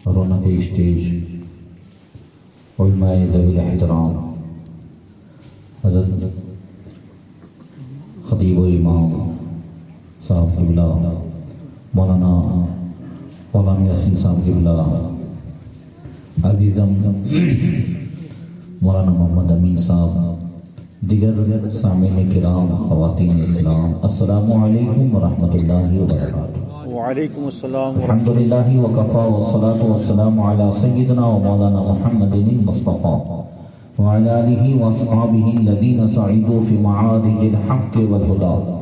رونق اسٹیج علماء ذوی الاحترام، حضرت خطیب و امام صاحب قبلہ مولانا یاسین صاحب قبلہ، عزیزم مولانا محمد امین صاحب، دیگر سامعین کرام، خواتین اسلام، السلام علیکم ورحمۃ اللہ وبرکاتہ۔ وعلیکم السلام الحمد للہ وکفیٰ والصلاة والسلام علی سیدنا و مولانا محمد المصطفیٰ وعلی آلہ واصحابہ الذین سعدوا فی معارج الحق والہدی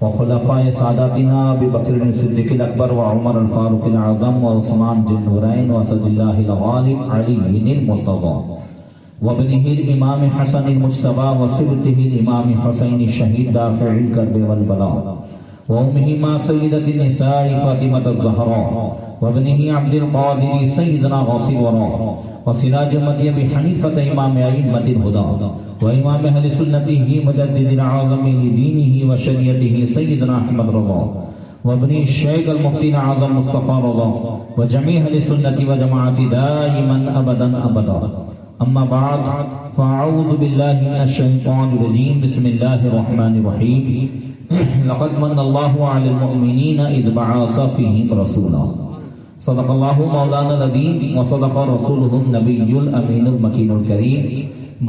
وخلفاء ساداتنا ابی بکر الصدیق الاکبر وعمر الفاروق الاعظم وعثمان ذی النورین واسد اللہ الغالب علی المرتضی وابنہ الامام حسن المجتبی وصبتہ الامام حسین الشہید دافع الکرب والبلاء وأمهما سيدة النساء فاطمة الزهراء وابنه عبد القادر سيدنا غوث الورى وسراج أمة أبي حنيفة إمام أئمة الهدى وإمام أهل سنته مجدد العالم لدينه وشريعته سيدنا أحمد رضا وابن الشيخ المفتي الأعظم مصطفى رضا وجميع أهل السنة وجماعة دائما أبدا أبدا. أما بعد فأعوذ بالله من الشيطان الرجيم. بسم الله الرحمن الرحيم. لقد من الله على المؤمنين إذ بعث فيهم رسولا. صدق الله مولانا العظيم وصدق رسوله النبي الأمين المكين الكريم.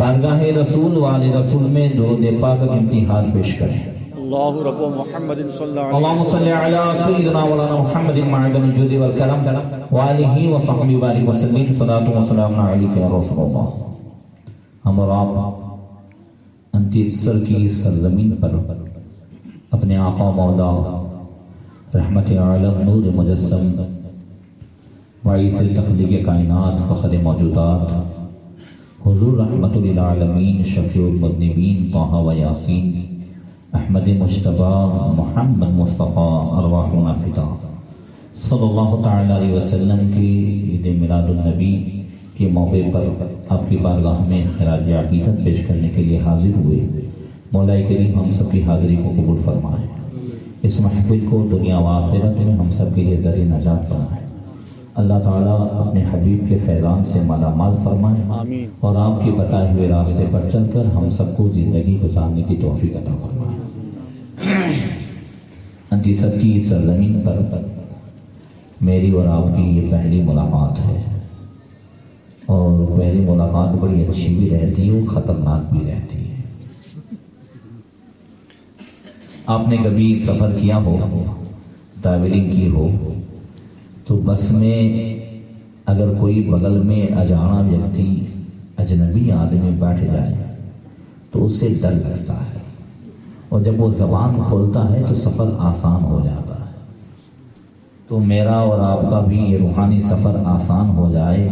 بارگاہ رسول والے رسول میں درود پاک کا امتحان پیش کریں. اللہ رب محمد صلی اللہ علیہ اللهم صل على سيدنا مولانا محمد معدن الجود والكرم وآلہ وصحبہ بارک وسلم. صلاۃ و سلام علیک یا رسول اللہ. ہم اور آپ انتیسر کی سرزمین پر اپنے آقا مولا رحمت عالم نور مجسم باعث تخلیق کائنات فخر موجودات حضور رحمت للعالمین شفیع المذنبین طہ و یاسین احمد مجتبی محمد مصطفیٰ ارواحنا فدا صلی اللہ تعالی علیہ وسلم کی عید میلاد النبی کے موقع پر آپ کی بارگاہ میں خراج عقیدت پیش کرنے کے لیے حاضر ہوئے. مولا کریم ہم سب کی حاضری کو قبول فرمائے. اس محفل کو دنیا و آخرت میں ہم سب کے لیے ذریعہ نجات بنائے. اللہ تعالیٰ اپنے حبیب کے فیضان سے مالا مال فرمائے اور آپ کے بتائے ہوئے راستے پر چل کر ہم سب کو زندگی گزارنے کی توفیق عطا فرمائے. انتیسر کی سرزمین پر میری اور آپ کی یہ پہلی ملاقات ہے اور پہلی ملاقات بڑی اچھی بھی رہتی ہے اور خطرناک بھی رہتی ہے. آپ نے کبھی سفر کیا ہو، ٹریولنگ کی ہو، تو بس میں اگر کوئی بغل میں اجانا ویکتی اجنبی آدمی بیٹھ جائے تو اس سے ڈر لگتا ہے اور جب وہ زبان کھولتا ہے تو سفر آسان ہو جاتا ہے. تو میرا اور آپ کا بھی یہ روحانی سفر آسان ہو جائے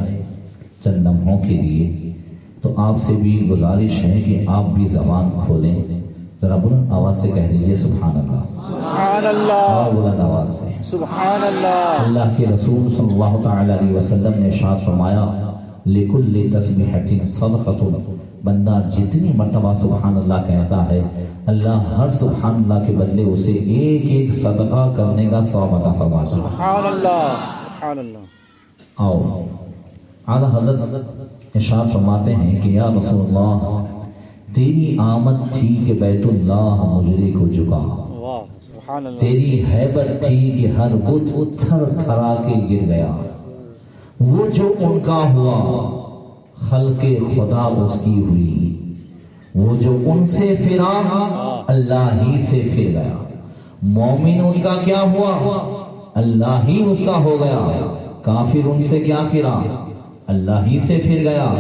چند لمحوں کے لیے تو آپ سے بھی گزارش ہے کہ آپ بھی زبان کھولیں. ذرا بلند آواز سے کہہ دیجئے سبحان اللہ. سبحان اللہ. بلند آواز سے سبحان اللہ. اللہ کے رسول صلی اللہ تعالی علیہ وسلم نے ارشاد فرمایا لِكُلِّ تَسْبِحَةٍ صَدْقَةٌ. بندہ جتنی مرتبہ سبحان اللہ کہتا ہے اللہ ہر سبحان اللہ کے بدلے اسے ایک ایک صدقہ کرنے کا ثواب عطا فرماتا ہے. سبحان اللہ. سبحان اللہ. آؤ اعلیٰ حضرت ارشاد فرماتے ہیں کہ یا رسول اللہ تیری آمد تھی کہ بیت اللہ مجرے کو جھکا، واہ سبحان اللہ. تیری ہیبت تھی کہ ہر بت تھر تھرا کے گر گیا. وہ جو ان کا ہوا خلق خدا اس کی ہوئی، وہ جو ان سے پھرا اللہ ہی سے پھر گیا. مومن ان کا کیا ہوا اللہ ہی اس کا ہو گیا. کافر ان سے کیا پھرا اللہ ہی سے پھر گیا.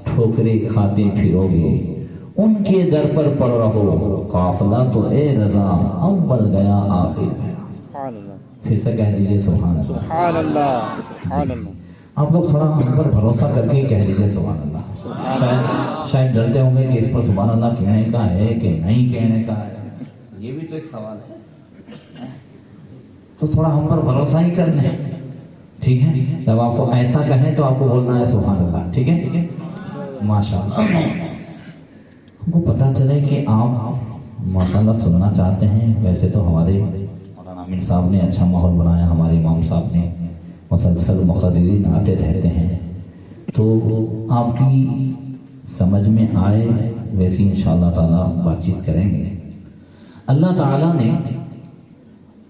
ٹھوکرے کھاتے پھرو گے ان کے در پر پڑ رہو، قافلہ تو اے رضا اول گیا آخر گیا. سبحان اللہ. پھر سے کہہ دیجئے سبحان اللہ. سبحان اللہ. سبحان اللہ. آپ لوگ تھوڑا ہم پر بھروسہ کر کے کہہ دیجئے سبحان اللہ. شاید ڈرتے ہوں گے کہ اس پر سبحان اللہ کہنے کا ہے کہ نہیں کہنے کا ہے. یہ بھی تو ایک سوال ہے. تو تھوڑا ہم پر بھروسہ ہی کرنا ہے. ٹھیک ہے، جب آپ کو ایسا کہیں تو آپ کو بولنا ہے سبحان اللہ. ٹھیک ہے ماشاء اللہ. ہم کو پتہ چلے کہ آپ ماشاء اللہ سننا چاہتے ہیں. ویسے تو ہمارے مولانا امین صاحب نے اچھا ماحول بنایا، ہمارے امام صاحب نے مسلسل مقررین آتے رہتے ہیں، تو آپ کی سمجھ میں آئے ویسی انشاءاللہ تعالیٰ بات چیت کریں گے۔ اللہ تعالیٰ نے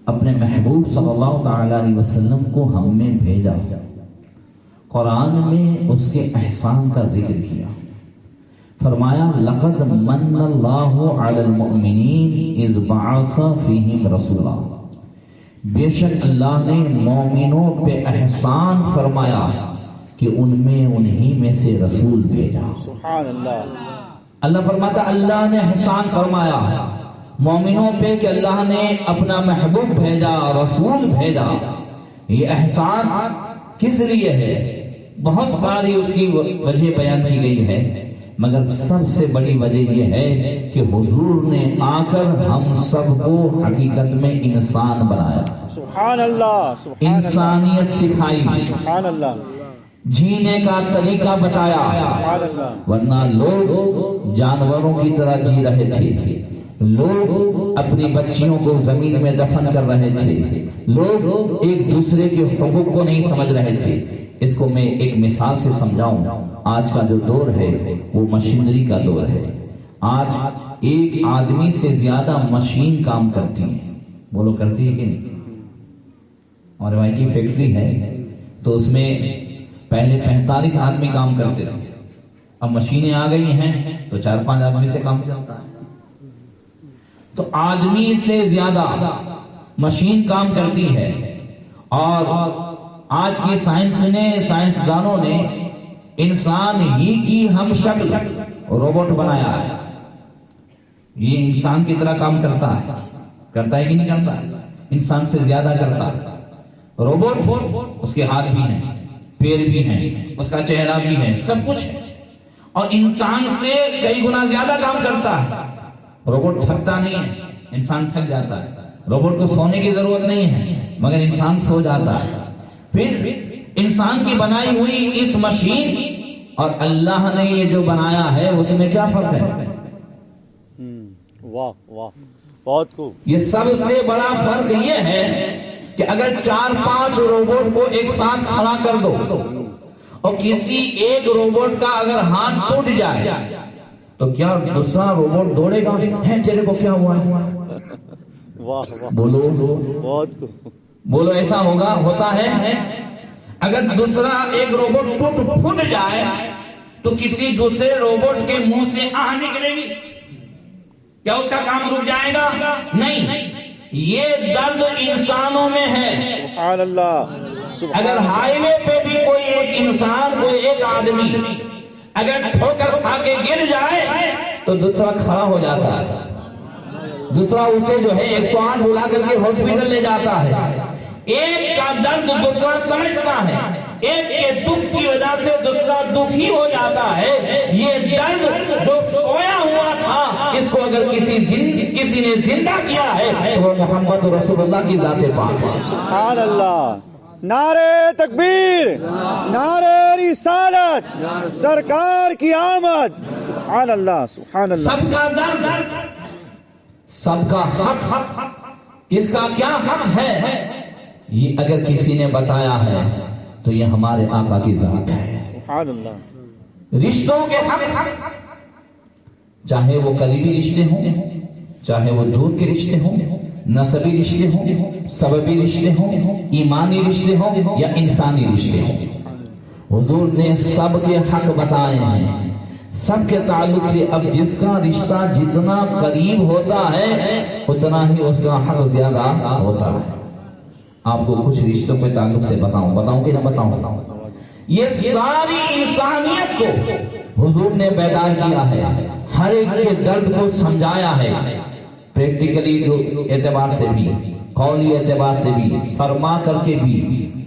اپنے محبوب صلی اللہ تعالیٰ علیہ وسلم کو ہم میں بھیجا، قرآن میں اس کے احسان کا ذکر کیا، فرمایا لقد من اللہ علی المؤمنین اذ بعث فیہم رسولا، بے شک اللہ نے مومنوں پہ احسان فرمایا کہ ان میں انہی میں سے رسول بھیجا۔ سبحان اللہ۔ اللہ فرماتا اللہ نے احسان فرمایا مومنوں پہ کہ اللہ نے اپنا محبوب بھیجا، رسول بھیجا۔ یہ احسان کس لیے ہے؟ بہت ساری اس کی وجہ بیان کی گئی ہے، مگر سب سے بڑی وجہ یہ ہے کہ حضور نے آ کر ہم سب کو حقیقت میں انسان بنایا، سبحان اللہ، سبحان اللہ، انسانیت سکھائی، سبحان اللہ، جینے کا طریقہ بتایا، سبحان اللہ، ورنہ لوگ جانوروں کی طرح جی رہے تھے، لوگ اپنی بچیوں کو زمین میں دفن کر رہے تھے، لوگ ایک دوسرے کے حقوق کو نہیں سمجھ رہے تھے۔ اس کو میں ایک مثال سے سمجھاؤں، آج کا جو دور ہے وہ مشینری کا دور ہے۔ آج ایک آدمی سے زیادہ مشین کام کرتی ہے، بولو کرتی ہے کہ نہیں؟ ہمارے بھائی کی فیکٹری ہے تو اس میں پہلے 45 آدمی کام کرتے تھے، اب مشینیں آ گئی ہیں تو 4-5 آدمی سے کام چلتا ہے۔ تو آدمی سے زیادہ مشین کام کرتی ہے، اور آج کی سائنسدانوں نے انسان ہی کی ہم شکل روبوٹ بنایا ہے۔ یہ انسان کی طرح کام کرتا ہے کہ نہیں کرتا ہے؟ انسان سے زیادہ کرتا ہے۔ روبوٹ اس کے ہاتھ بھی ہیں، پیر بھی ہیں، اس کا چہرہ بھی ہے، سب کچھ ہے، اور انسان سے کئی گنا زیادہ کام کرتا ہے۔ روبوٹ تھکتا نہیں ہے، انسان تھک جاتا ہے۔ روبوٹ کو سونے کی ضرورت نہیں ہے مگر انسان سو جاتا ہے۔ پھر انسان کی بنائی ہوئی اس مشین اور اللہ نے یہ جو بنایا ہے اس میں کیا فرق ہے؟ واہ واہ، بہت خوب۔ یہ سب سے بڑا فرق یہ ہے کہ اگر 4-5 روبوٹ کو ایک ساتھ کھڑا کر دو اور کسی ایک روبوٹ کا اگر ہاتھ ٹوٹ جائے تو کیا دوسرا روبوٹ دوڑے گا ہے تیرے کو کیا ہوا ہے؟ واہ واہ، بولو بہت خوب۔ بولو ایسا ہوگا؟ ہوتا ہے؟ اگر دوسرا ایک روبوٹ پھٹ جائے تو کسی دوسرے روبوٹ کے منہ سے آہ نکلے گی، کیا اس کا کام رک جائے گا؟ نہیں۔ یہ درد انسانوں میں ہے۔ سبحان اللہ، اگر ہائی وے پہ بھی کوئی ایک انسان، کوئی ایک آدمی اگر ٹھوکر کھا کے گر جائے تو دوسرا کھڑا ہو جاتا ہے، دوسرا اسے جو ہے 108 بلا کر کے ہاسپٹل لے جاتا ہے۔ ایک کا درد دوسرا سمجھتا ہے، ایک کے دکھ کی وجہ سے دوسرا دکھی ہو جاتا ہے۔ یہ درد جو سویا ہوا تھا اس کو اگر کسی نے زندہ کیا ہے تو وہ محمد رسول اللہ کی ذات پاک ہے۔ سبحان اللہ، نعرے تکبیر، نعرے رسالت، سرکار کی آمد۔ سبحان اللہ، سبحان اللہ۔ سب کا درد، سب کا حق، کس کا کیا حق ہے یہ اگر کسی نے بتایا ہے تو یہ ہمارے آقا کی ذات ہے۔ سبحان اللہ۔ رشتوں کے حق، چاہے وہ قریبی رشتے ہوں، چاہے وہ دور کے رشتے ہوں، نسبی رشتے ہوں، سببی رشتے ہوں، ایمانی رشتے ہوں یا انسانی رشتے ہوں، حضور نے سب کے حق بتائے ہیں۔ سب کے تعلق سے اب جس کا رشتہ جتنا قریب ہوتا ہے اتنا ہی اس کا حق زیادہ ہوتا ہے۔ آپ کو کچھ رشتوں کے تعلق سے بتاؤں کہ نہ بتاؤں؟ یہ ساری انسانیت کو حضور نے بیدار کیا ہے، ہر ایک کے درد کو سمجھایا ہے، پریکٹیکلی اعتبار سے بھی، قولی اعتبار سے بھی، فرما کر کے بھی،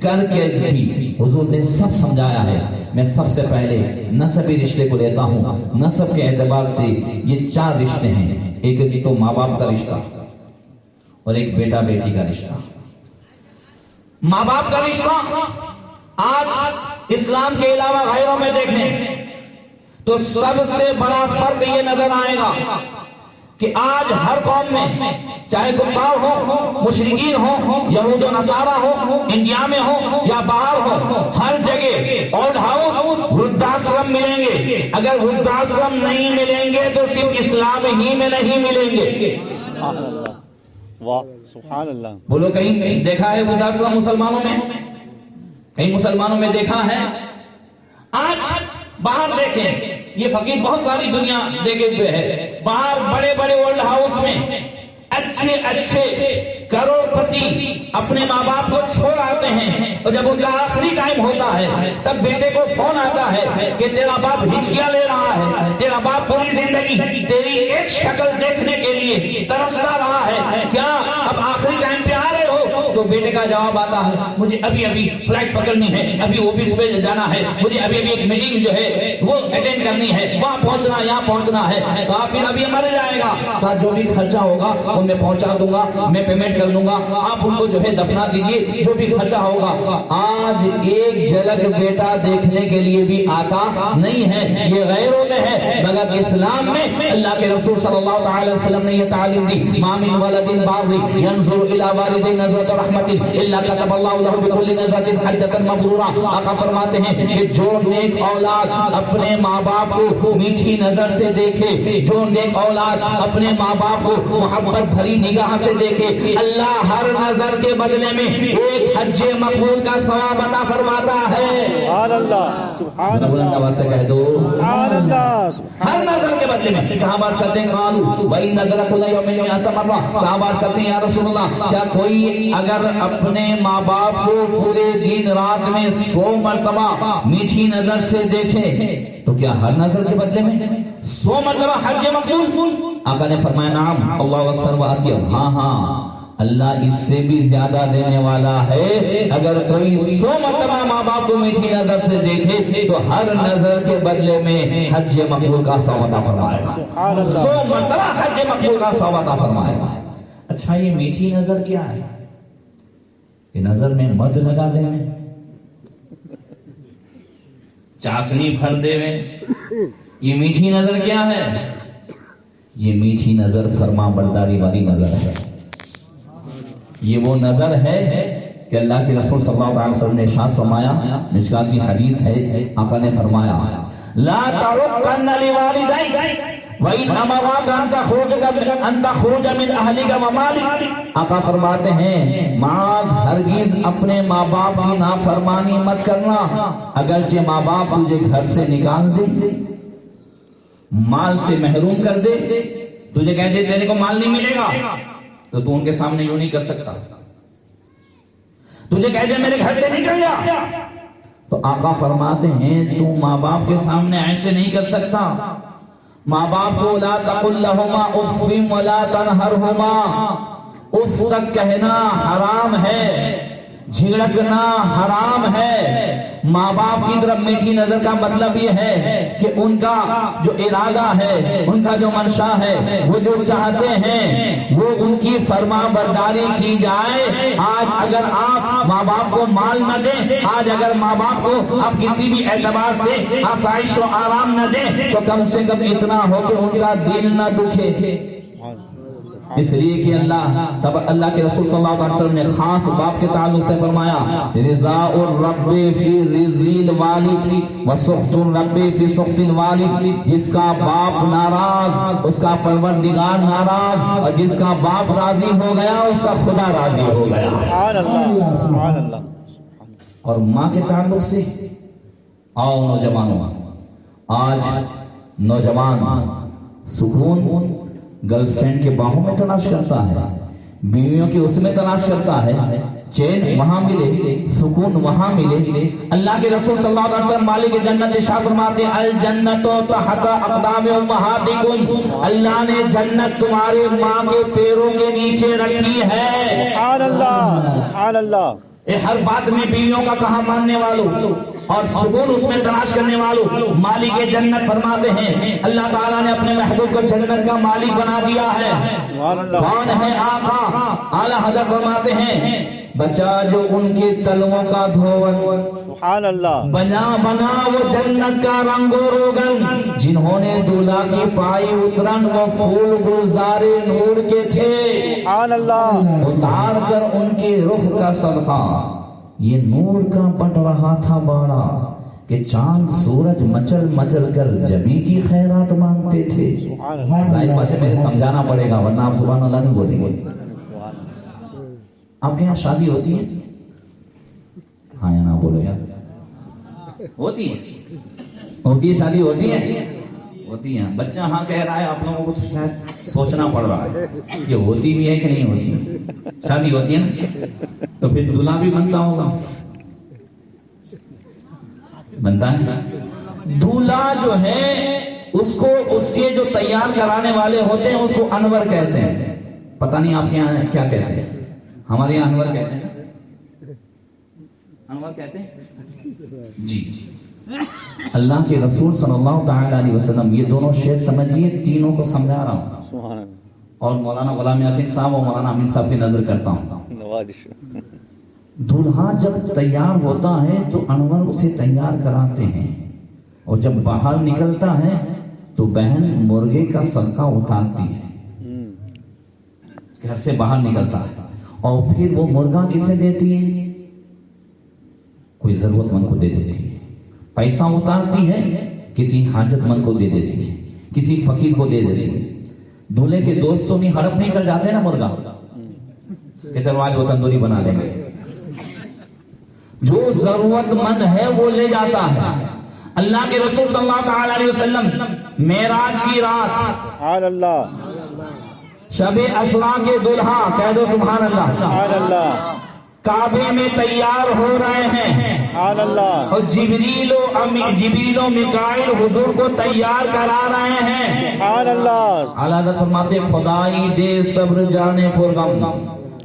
کر کے بھی حضور نے سب سمجھایا ہے۔ میں سب سے پہلے نسبی رشتے کو لیتا ہوں۔ نسب کے اعتبار سے یہ 4 رشتے ہیں، ایک تو ماں باپ کا رشتہ اور ایک بیٹا بیٹی کا رشتہ۔ ماں باپ کا رشتہ آج اسلام کے علاوہ غیروں میں دیکھیں تو سب سے بڑا فرق یہ نظر آئے گا کہ آج ہر قوم میں چاہے کفار ہو، مشرکین ہو، یہود و نصارہ ہو، انڈیا میں ہو یا باہر ہو، ہر جگہ اولڈ ہاؤس وردھاشرم ملیں گے۔ اگر وردھاشرم نہیں ملیں گے تو صرف اسلام ہی میں نہیں ملیں گے۔ سبحان اللہ، واہ سبحان اللہ۔ بولو کہیں دیکھا ہے وردھاشرم مسلمانوں میں؟ کہیں مسلمانوں میں دیکھا ہے؟ آج باہر دیکھیں، یہ فقیر بہت ساری دنیا دیکھے ہوئے ہے، باہر بڑے بڑے ورلڈ ہاؤس میں اچھے اچھے کروڑ پتی اپنے ماں باپ کو چھوڑ آتے ہیں، اور جب ان کا آخری ٹائم ہوتا ہے تب بیٹے کو فون آتا ہے کہ تیرا باپ ہچکیاں لے رہا ہے، تیرا باپ پوری زندگی تیری ایک شکل دیکھنے کے لیے ترستا رہا ہے، کیا اب آخری ٹائم پہ آ رہے ہو؟ تو بیٹے کا جواب آتا ہے مجھے ابھی ابھی فلائٹ پکڑنی ہے، ابھی آفس پہ جانا ہے، مجھے ابھی ابھی ایک میٹنگ جو ہے وہ اٹینڈ کرنی ہے، وہاں پہنچنا یہاں پہنچنا ہے، کہا پھر ابھی مر جائے گا، کہا جو بھی خرچہ ہوگا وہ میں پہنچا دوں گا، میں پیمنٹ کر دوں گا، آپ ان کو جو ہے دفنا دیجیے، جو بھی خرچہ ہوگا۔ آج ایک جھلک بیٹا دیکھنے کے لیے بھی آتا نہیں ہے، یہ غیروں میں ہے، مگر اسلام میں اللہ کے رسول صلی اللہ تعالی وسلم نے یہ تعلیم دی، ما من ولد بار ينظر الى والديه نظرۃ رحمت الا كتب الله له بكل نظرۃ حجۃ مبرورہ۔ آقا فرماتے ہیں کہ جو نیک اولاد اپنے ماں باپ کو میٹھی نظر سے دیکھے، جو نیک اولاد اپنے ماں باپ کو محبت بھری نگاہ سے دیکھے، اللہ ہر نظر کے بدلے میں ایک حج مقبول کا ثواب عطا فرماتا ہے۔ سبحان اللہ، سبحان اللہ، آواز سے کہہ دو سبحان اللہ، ہر نظر کے بدلے میں۔ صحابہ کہتے ہیں قالوا وَإِنَّ نَظَرَ كُلَّ يَوْمٍ مِائَةَ مَرَّةٍ، صحابہ کہتے ہیں یا رسول اللہ کیا کوئی اگر اپنے ماں باپ کو پورے دن رات میں 100 مرتبہ میٹھی نظر سے دیکھے تو کیا ہر نظر کے بدلے میں 100 مرتبہ حج مقبول؟ آقا نے فرمایا نعم اللہ اکثر و اطیب، ہاں ہاں اللہ اس سے بھی زیادہ دینے والا ہے۔ اگر کوئی 100 مرتبہ ماں باپ کو میٹھی نظر سے دیکھے تو ہر نظر کے بدلے میں حج مقبول کا ثواب عطا فرمائے گا، 100 مرتبہ حج مقبول کا ثواب عطا فرمائے گا۔ اچھا یہ میٹھی نظر کیا ہے؟ یہ نظر میں مد لگا دے میں، چاشنی بھر دے میں، یہ میٹھی نظر کیا ہے؟ یہ میٹھی نظر فرما برداری والی نظر ہے۔ یہ وہ نظر ہے کہ اللہ کے رسول صلی اللہ علیہ وسلم نے ارشاد فرمایا، مشکات کی حدیث ہے، آقا نے فرمایا لا ترقن لوالدیک وَإِنْ أَمَرَاكَ أَنْ تَخْرُجَ مِنْ أَهْلِكَ وَمَالِكَ۔ آقا فرماتے ہیں معاذ ہرگز اپنے ماں باپ کی نافرمانی مت کرنا، اگرچہ ماں باپ تجھے گھر سے نکال دے، مال سے محروم کر دے، تجھے کہہ دے تیرے کو مال نہیں ملے گا تو تو ان کے سامنے یوں نہیں کر سکتا، تجھے کہہ دے میرے گھر سے نکل جا، تو آقا فرماتے ہیں تو ماں باپ کے سامنے ایسے نہیں کر سکتا۔ ماں باپ کو لا تقل لهما اف ولا تنهرهما، اف تک کہنا حرام ہے، جھڑکنا حرام ہے۔ ماں باپ کی طرف میٹھی نظر کا مطلب یہ ہے کہ ان کا جو ارادہ ہے، ان کا جو منشا ہے، وہ جو چاہتے ہیں وہ ان کی فرما برداری کی جائے۔ آج اگر آپ ماں باپ کو مال نہ دیں، آج اگر ماں باپ کو آپ کسی بھی اعتبار سے آسائش و آرام نہ دیں تو کم سے کم اتنا ہو کہ ان کا دل نہ دکھے۔ اس لیے کہ اللہ کے رسول صلی اللہ علیہ وسلم نے خاص باپ کے تعلق سے فرمایا رضا الرب فی رضی الوالد وسخط الرب فی سخط الوالد، جس کا باپ ناراض اس کا پروردگار ناراض، اور جس کا باپ راضی ہو گیا اس کا خدا راضی ہو گیا۔ سبحان اللہ، سبحان اللہ۔ اور ماں کے تعلق سے آؤ نوجوانوں، آج نوجوان سکون گرل فرینڈ کے باہوں میں تلاش کرتا ہے، بیویوں کی اس میں تلاش کرتا ہے، چین وہاں ملے، سکون وہاں ملے۔ اللہ کے رسول صلی اللہ علیہ وسلم مالک جنت ارشاد فرماتے ہیں الجنت تحت اقدام امہاتکم، اللہ نے جنت تمہارے ماں کے پیروں کے نیچے رکھی ہے۔ سبحان اللہ، سبحان اللہ۔ ہر بات میں بیویوں کا کہا ماننے والوں اور سکون اس میں تلاش کرنے والوں مالک جنت فرماتے ہیں اللہ تعالیٰ نے اپنے محبوب کو جنت کا مالک بنا دیا ہے۔ کون ہے آقا؟ اعلیٰ حضرت فرماتے ہیں بچا جو ان کے تلووں کا دھون، سبحان اللہ بنا وہ جنت کا رنگ و روغن، جنہوں نے دولہا کی پائی اترن وہ پھول گلزارے نور کے تھے، سبحان اللہ اتار کر ان کے رخ کا صدقہ یہ نور کا بٹ رہا تھا باڑا، کہ چاند سورج مچل مچل کر جبی کی خیرات مانگتے تھے۔ ظاہر بات ہے میرے سمجھانا پڑے گا ورنہ آپ سبحان اللہ نہیں بولیں گے۔ آپ کے یہاں شادی ہوتی ہے؟ ہاں یا نہ بولو یار، ہوتی ہے شادی ہوتی ہے۔ بچہ ہاں کہہ رہا ہے، آپ لوگوں کو تو شاید سوچنا پڑ رہا ہے کہ ہوتی بھی ہے کہ نہیں ہوتی۔ شادی ہوتی ہے نا، تو پھر دلہا بھی بنتا ہوگا، بنتا ہے۔ دولہا جو ہے اس کو اس کے جو تیار کرانے والے ہوتے ہیں اس کو انور کہتے ہیں۔ پتہ نہیں آپ کے یہاں کیا کہتے ہیں؟ ہمارے یہاں انور کہتے ہیں، انور کہتے ہیں جی۔ اللہ کے رسول صلی اللہ تعالی علیہ وسلم، یہ دونوں شعر سمجھیے، تینوں کو سمجھا رہا ہوں، اور مولانا غلام یاسین صاحب اور مولانا امین صاحب کی نظر کرتا ہوں۔ دولہا جب تیار ہوتا ہے تو انور اسے تیار کراتے ہیں، اور جب باہر نکلتا ہے تو بہن مرغے کا صدقہ اتارتی ہے، گھر سے باہر نکلتا ہے، اور پھر وہ مرغا کسے دیتی ہے؟ کوئی ضرورت مند کو دے دیتی ہے۔ پیسہ اتارتی ہے، کسی حاجت مند کو دے دیتی ہے، کسی فقیر کو دے دیتی ہے۔ دولہے کے دوست تو نہیں ہڑپ نہیں کر جاتے نا مرغا کہ چلو آج وہ تندوری بنا لیں گے، جو ضرورت مند ہے وہ لے جاتا ہے۔ اللہ کے رسول صلی اللہ تعالی علیہ وسلم معراج کی رات، سبحان اللہ شب اسرا کے دلہا، کہہ دو سبحان اللہ، سبحان اللہ کعبے میں تیار ہو رہے ہیں، سبحان اللہ اور جبریل و میکائیل حضور کو تیار کرا رہے ہیں۔ سبحان اللہ اعلیٰ حضرت فرماتے خدائی دے صبر جانے پرغم،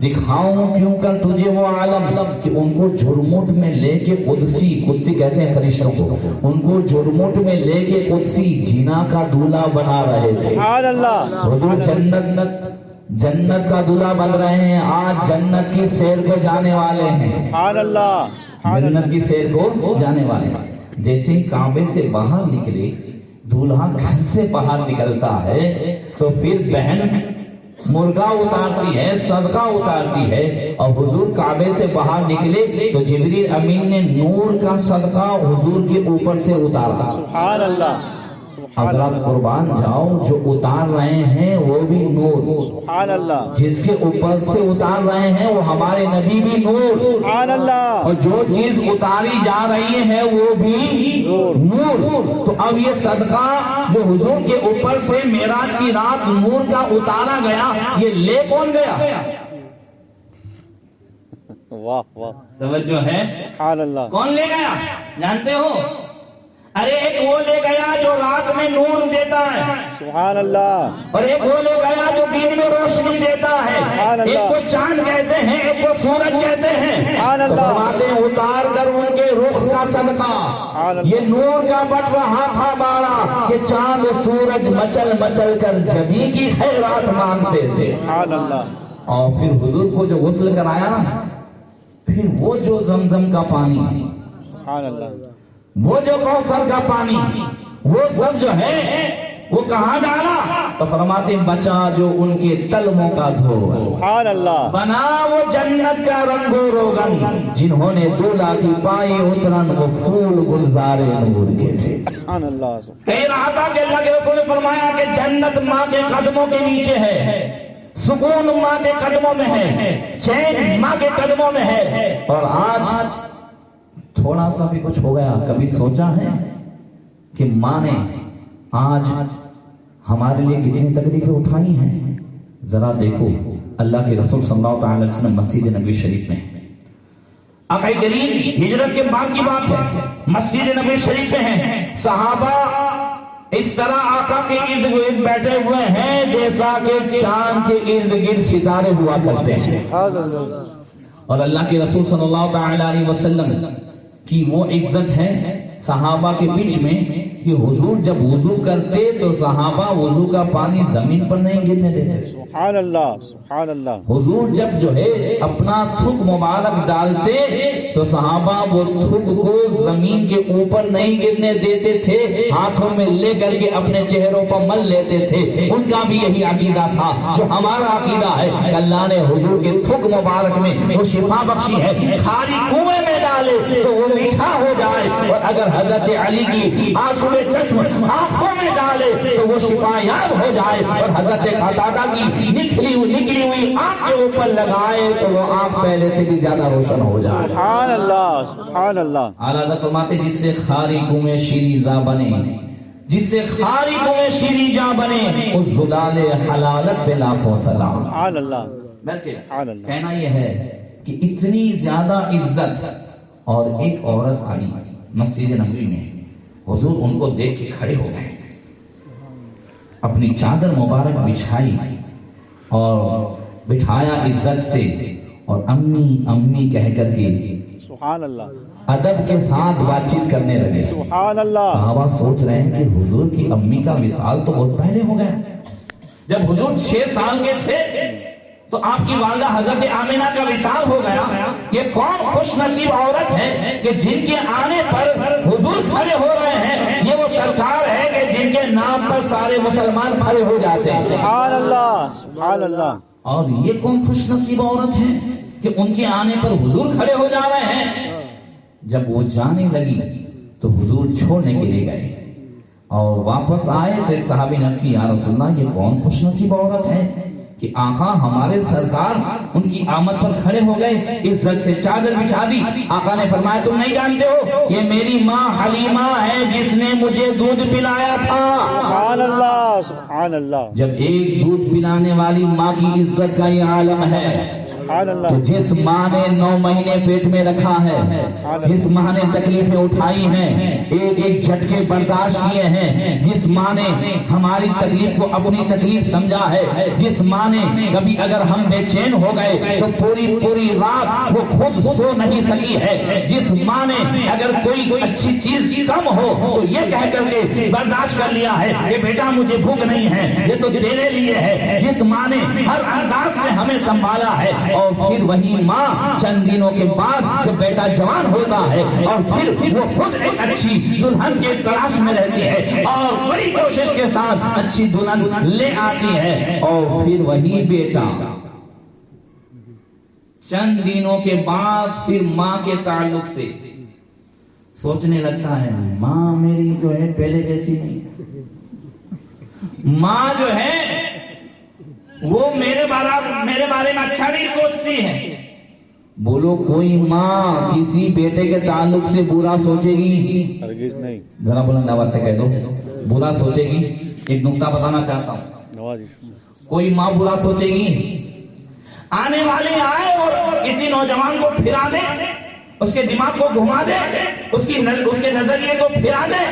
دکھاؤں کیوں کر تجھے وہ عالم، کہ ان کو جھرمٹ میں لے کے قدسی کہتے ہیں فرشتوں کو، ان کو جھرمٹ میں لے کے قدسی جینا کا دولہا بنا رہے تھے۔ سبحان اللہ حضور جنت کا دولہا بن رہے ہیں، آج جنت کی سیر کو جانے والے ہیں، سبحان اللہ جنت کی سیر کو جانے والے ہیں۔ جیسے ہی کعبے سے باہر نکلے، دولہا گھر سے باہر نکلتا ہے تو پھر بہن مرغا اتارتی ہے، صدقہ اتارتی ہے، اور حضور کعبے سے باہر نکلے تو جبریل امین نے نور کا صدقہ حضور کے اوپر سے اتارا۔ سبحان اللہ حضرات قربان جاؤ، جو اتار رہے ہیں وہ بھی نور، سبحان اللہ جس کے اوپر سے اتار رہے ہیں وہ ہمارے نبی بھی نور، سبحان اللہ اور جو چیز اتاری جا رہی ہے وہ بھی نور۔ تو اب یہ صدقہ جو حضور کے اوپر سے معراج کی رات نور کا اتارا گیا، یہ لے کون گیا؟ واہ واہ توجہ ہے، سبحان اللہ کون لے گیا جانتے ہو؟ ارے ایک وہ لے گیا جو رات میں نور دیتا ہے، سبحان اللہ اور ایک وہ لے گیا جو دن میں روشنی دیتا ہے۔ ایک کو چاند کہتے ہیں، ایک کو سورج کہتے ہیں۔ سبحان اللہ فرماتے ہیں اتار کر ان کے رخ کا صدقہ یہ نور کا بٹ رہا تھا باڑا، کہ چاند و سورج مچل مچل کر جبی کی خیرات مانگتے تھے۔ سبحان اللہ اور پھر حضور کو جو غسل کرایا نا، پھر وہ جو زمزم کا پانی، سبحان اللہ وہ جو کوثر کا پانی، وہ سب جو ہے وہ کہاں ڈالا؟ تو فرماتے ہیں بچا جو ان کے تلموں کا دھو، سبحان اللہ بنا وہ جنت کا رنگ و روغن، جنہوں نے دولہا کی پائی اترن وہ پھول گلزارے نور کے تھے۔ سبحان اللہ کہہ رہا تھا کہ اللہ کے رسول نے فرمایا کہ جنت ماں کے قدموں کے نیچے ہے، سکون ماں کے قدموں میں ہے، چین ماں کے قدموں میں ہے۔ اور آج تھوڑا سا بھی کچھ ہو گیا، کبھی سوچا ہے کہ ماں نے آج ہمارے لیے کتنی تکلیفیں اٹھائی ہیں؟ ذرا دیکھو، اللہ کے رسول صلی اللہ علیہ وسلم مسجد نبی شریف میں، آقا کریم ہجرت کے بعد کی بات ہے، مسجد نبی شریف میں ہیں، صحابہ اس طرح آقا کے ارد گرد بیٹھے ہوئے ہیں جیسا کہ چاند کے ارد گرد ستارے ہوا کرتے ہیں، اور اللہ کے رسول صلی اللہ تعالی علیہ وسلم کی وہ عزت ہے صحابہ کے بیچ میں کہ حضور جب وضو کرتے تو صحابہ وضو کا پانی زمین پر نہیں گرنے دیتے، سبحان اللہ سبحان اللہ حضور جب جو ہے اپنا تھوک مبارک ڈالتے تو صحابہ وہ تھوک کو زمین کے اوپر نہیں گرنے دیتے تھے، ہاتھوں میں لے کر کے اپنے چہروں پر مل لیتے تھے۔ ان کا بھی یہی عقیدہ تھا جو ہمارا عقیدہ ہے کہ اللہ نے حضور کے تھوک مبارک میں وہ شفا بخشی ہے، خالی کنویں میں ڈالے تو وہ میٹھا ہو جائے، اور اگر حضرت علی کی آنسو چشم آنکھوں میں ڈالے تو وہ شفا یاب ہو جائے، اور حضرت قتادہ کی نکلی ہوئی آنکھ کے اوپر لگائے تو وہ آنکھ پہلے سے بھی زیادہ روشن ہو جائے۔ سبحان اللہ سبحان اللہ۔ اعلیٰ حضرت فرماتے جس سے خاری کنویں شیریں جاں بنے، جس سے خاری کنویں شیریں جاں بنے، اس زلال حلالت پہ لاکھوں سلام۔ سبحان اللہ سبحان اللہ۔ کہنا یہ ہے کہ اتنی زیادہ عزت، اور ایک عورت آئی مسجد نبوی میں، حضور ان کو دیکھ کے کھڑے ہو گئے، اپنی چادر مبارک بچھائی اور بٹھایا عزت سے، اور امی امی کہہ کر کے سبحان اللہ ادب کے ساتھ بات چیت کرنے لگے۔ سبحان اللہ۔ صحابہ سوچ رہے ہیں کہ حضور کی امی کا وصال تو بہت پہلے ہو گیا، جب حضور 6 سال کے تھے تو آپ کی والدہ حضرت آمینہ کا وصال ہو گیا۔ یہ کون خوش نصیب عورت ہے کہ جن کے آنے پر حضور کھڑے ہو رہے ہیں؟ یہ وہ سرکار ہے کہ جن کے نام پر سارے مسلمان کھڑے ہو جاتے ہیں۔ سبحان اللہ سبحان اللہ۔ اور یہ کون خوش نصیب عورت ہے کہ ان کے آنے پر حضور کھڑے ہو جا رہے ہیں؟ جب وہ جانے لگی تو حضور چھوڑنے کے لیے گئے، اور واپس آئے تو ایک صحابی نے کہا یا رسول اللہ یہ کون خوش نصیب عورت ہے کہ آقا ہمارے سرکار ان کی آمد پر کھڑے ہو گئے، عزت سے چادر بچھا دی۔ آقا نے فرمایا تم نہیں جانتے ہو یہ میری ماں حلیمہ ہے جس نے مجھے دودھ پلایا تھا۔ سبحان اللہ سبحان اللہ۔ جب ایک دودھ پلانے والی ماں کی عزت کا یہ عالم ہے، سبحان اللہ۔ تو جس ماں نے 9 مہینے پیٹ میں رکھا ہے، جس ماں نے تکلیفیں اٹھائی ہیں، ایک ایک جھٹکے برداشت کیے ہیں، جس ماں نے ہماری تکلیف کو اپنی تکلیف سمجھا ہے، جس ماں نے کبھی اگر ہم بے چین ہو گئے تو پوری رات وہ خود سو نہیں سکی ہے، جس ماں نے اگر کوئی اچھی چیز کم ہو تو یہ کہہ کر کے برداشت کر لیا ہے کہ بیٹا مجھے بھوک نہیں ہے، یہ تو تیرے لیے ہے، جس ماں نے ہر انداز سے ہمیں سنبھالا ہے، اور پھر وہی ماں چند دنوں کے بعد جب بیٹا جوان ہوتا ہے اور پھر وہ خود ایک اچھی دلہن کے تلاش میں رہتی ہے اور بڑی کوشش کے ساتھ اچھی دلہن لے آتی ہے، اور پھر وہی بیٹا چند دنوں کے بعد پھر ماں کے تعلق سے سوچنے لگتا ہے ماں میری جو ہے پہلے جیسی نہیں، ماں جو ہے وہ میرے بارے میں اچھا نہیں سوچتی ہے۔ بولو کوئی ماں کسی بیٹے کے تعلق سے برا سوچے گی؟ ہرگز نہیں۔ ذرا بلند آواز سے کہہ دو برا سوچے گی؟ ایک نقطہ بتانا چاہتا ہوں، کوئی ماں برا سوچے گی؟ آنے والے آئے اور کسی نوجوان کو پھرا دے، اس کے دماغ کو گھما دے، اس کے نظریے کو پھرا دے،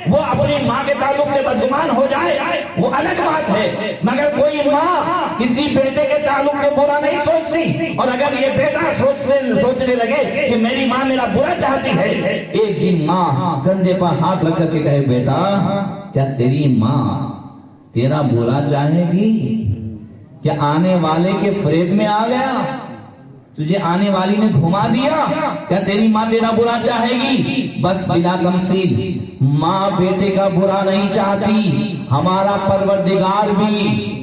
وہ اپنی ماں کے تعلق سے بدگمان ہو جائے، وہ الگ بات ہے، مگر کوئی ماں کسی بیٹے کے تعلق سے برا نہیں سوچتی، اور اگر یہ بیٹا سوچنے لگے کہ میری ماں میرا برا چاہتی ہے، ایک دن ماں کندھے پر ہاتھ رکھ کر کے کہے بیٹا کیا تیری ماں تیرا برا چاہے گی؟ کیا آنے والے کے فریب میں آ گیا؟ تجھے آنے والی نے گھما دیا؟ کیا تیری ماں تیرا برا چاہے گی؟ بس بلا تمثیل ماں بیٹے کا برا نہیں چاہتی، ہمارا پروردگار بھی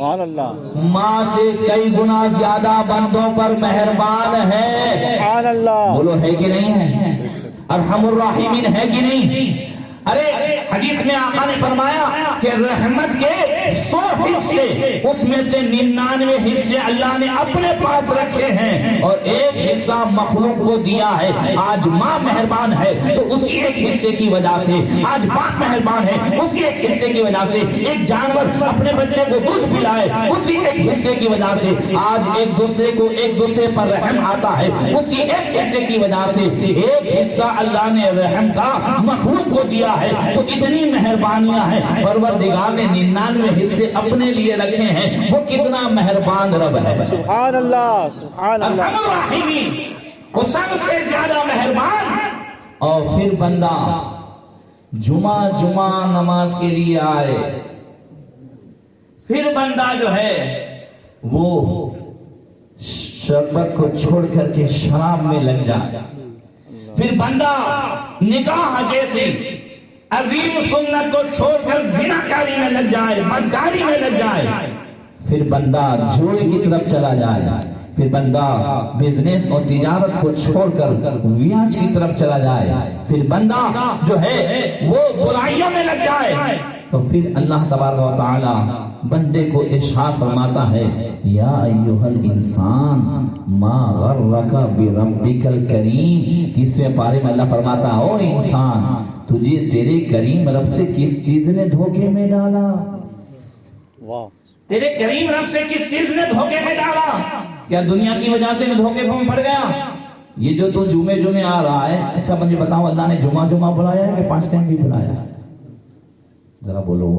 ماں سے کئی گنا زیادہ بندوں پر مہربان ہے۔ بولو ہے کہ نہیں ہے؟ ارحم الراحمین ہے کہ نہیں؟ ارے حدیث میں آقا نے فرمایا کہ رحمت کے 100 حصے اس میں سے 99 حصے اللہ نے اپنے پاس رکھے ہیں اور ایک حصہ مخلوق کو دیا ہے۔ آج ماں مہربان ہے تو اسی ایک حصے کی وجہ سے، آج باپ مہربان ہے اسی ایک حصے کی وجہ سے، ایک جانور اپنے بچے کو دودھ پلائے اسی ایک حصے کی وجہ سے، آج ایک دوسرے پر رحم آتا ہے اسی ایک حصے کی وجہ سے۔ ایک حصہ اللہ نے رحم کا مخلوق کو دیا ہے، تو اتنی مہربانیاں ہیں، پروردگار نے 99 حصے اپنے لیے رکھے ہیں، وہ کتنا مہربان رب ہے۔ سبحان اللہ سبحان اللہ، وہ سب سے زیادہ مہربان۔ اور پھر بندہ جمعہ نماز کے لیے آئے، پھر بندہ جو ہے وہ شربت کو چھوڑ کر کے شراب میں لگ جائے، پھر بندہ نکاح جیسی عظیم سنت کو چھوڑ کر زناکاری میں لگ جائے، بدکاری میں لگ جائے، پھر بندہ جوڑے کی طرف چلا جائے، پھر بندہ بزنس اور تجارت کو چھوڑ کر ریاض کی طرف چلا جائے، پھر بندہ جو ہے وہ برائیوں میں لگ جائے، تو پھر اللہ تبارک و تعالی بندے کو ارشاد فرماتا ہے یا ایھا الانسان ما غرک بربک الکریم۔ تیسرے پارے میں اللہ فرماتا ہے او انسان، تجھے تیرے کریم رب سے کس چیز نے دھوکے میں ڈالا؟ واہ، تیرے کریم رب سے کس چیز نے دھوکے میں ڈالا؟ کیا دنیا کی وجہ سے دھوکے میں پڑ گیا؟ یہ جو تو جمعے آ رہا ہے، اچھا مجھے بتاؤ اللہ نے جمعہ بلایا ہے کہ 5 ٹائم بھی بلایا؟ ذرا بولو۔